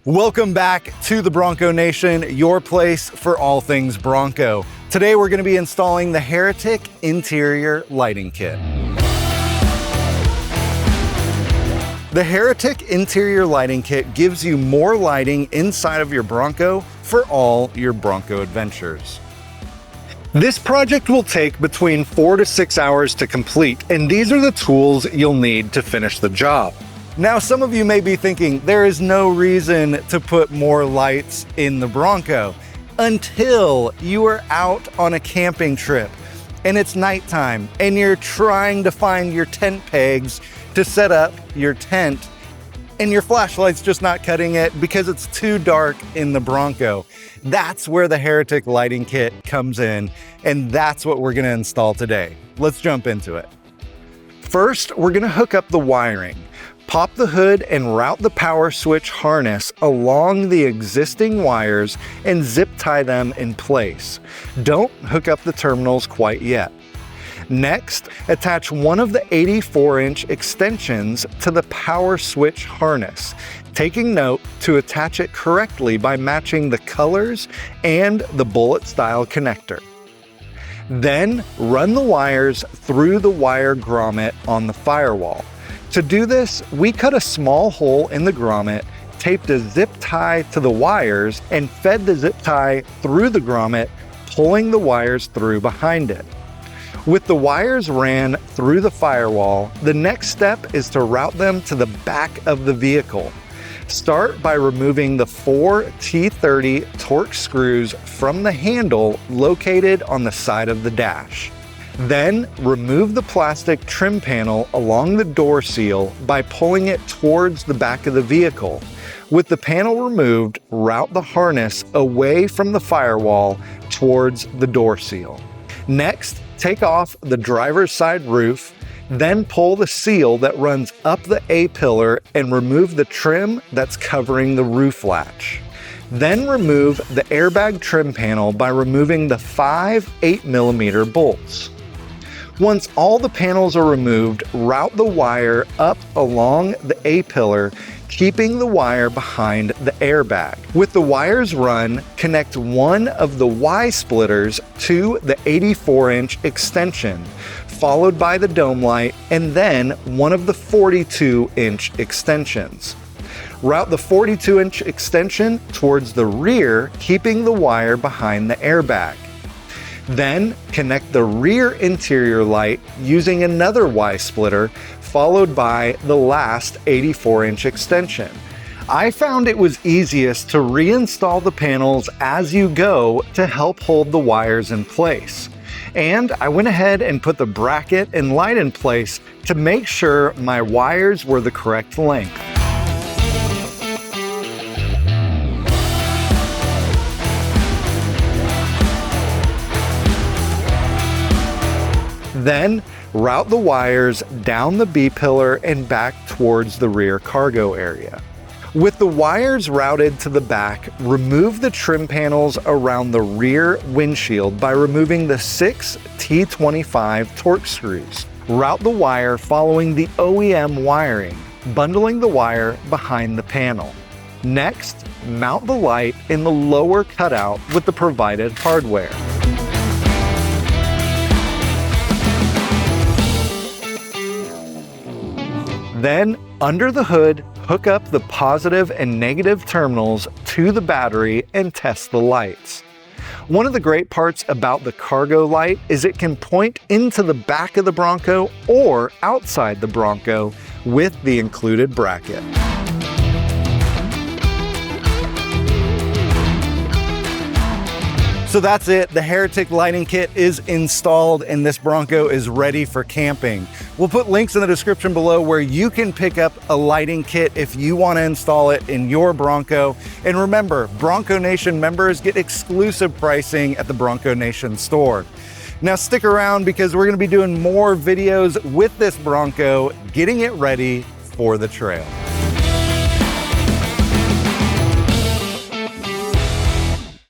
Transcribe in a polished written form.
Welcome back to the Bronco Nation, your place for all things Bronco. Today we're going to be installing the Heretic Interior Lighting Kit. The Heretic Interior Lighting Kit gives you more lighting inside of your Bronco for all your Bronco adventures. This project will take between 4 to 6 hours to complete, and these are the tools you'll need to finish the job. Now, some of you may be thinking there is no reason to put more lights in the Bronco until you are out on a camping trip and it's nighttime and you're trying to find your tent pegs to set up your tent and your flashlight's just not cutting it because it's too dark in the Bronco. That's where the Heretic Lighting Kit comes in, and that's what we're gonna install today. Let's jump into it. First, we're gonna hook up the wiring. Pop the hood and route the power switch harness along the existing wires and zip tie them in place. Don't hook up the terminals quite yet. Next, attach one of the 84-inch extensions to the power switch harness, taking note to attach it correctly by matching the colors and the bullet style connector. Then run the wires through the wire grommet on the firewall. To do this, we cut a small hole in the grommet, taped a zip tie to the wires, and fed the zip tie through the grommet, pulling the wires through behind it. With the wires ran through the firewall, the next step is to route them to the back of the vehicle. Start by removing the 4 T30 Torx screws from the handle located on the side of the dash. Then remove the plastic trim panel along the door seal by pulling it towards the back of the vehicle. With the panel removed, route the harness away from the firewall towards the door seal. Next, take off the driver's side roof, then pull the seal that runs up the A-pillar and remove the trim that's covering the roof latch. Then remove the airbag trim panel by removing the 5 8mm bolts. Once all the panels are removed, route the wire up along the A-pillar, keeping the wire behind the airbag. With the wires run, connect one of the Y-splitters to the 84-inch extension, followed by the dome light, and then one of the 42-inch extensions. Route the 42-inch extension towards the rear, keeping the wire behind the airbag. Then connect the rear interior light using another Y-splitter, followed by the last 84-inch extension. I found it was easiest to reinstall the panels as you go to help hold the wires in place. And I went ahead and put the bracket and light in place to make sure my wires were the correct length. Then route the wires down the B-pillar and back towards the rear cargo area. With the wires routed to the back, remove the trim panels around the rear windshield by removing the 6 T25 Torx screws. Route the wire following the OEM wiring, bundling the wire behind the panel. Next, mount the light in the lower cutout with the provided hardware. Then, under the hood, hook up the positive and negative terminals to the battery and test the lights. One of the great parts about the cargo light is it can point into the back of the Bronco or outside the Bronco with the included bracket. So that's it. The Heretic Lighting Kit is installed and this Bronco is ready for camping. We'll put links in the description below where you can pick up a lighting kit if you want to install it in your Bronco. And remember, Bronco Nation members get exclusive pricing at the Bronco Nation store. Now stick around because we're going to be doing more videos with this Bronco, getting it ready for the trail.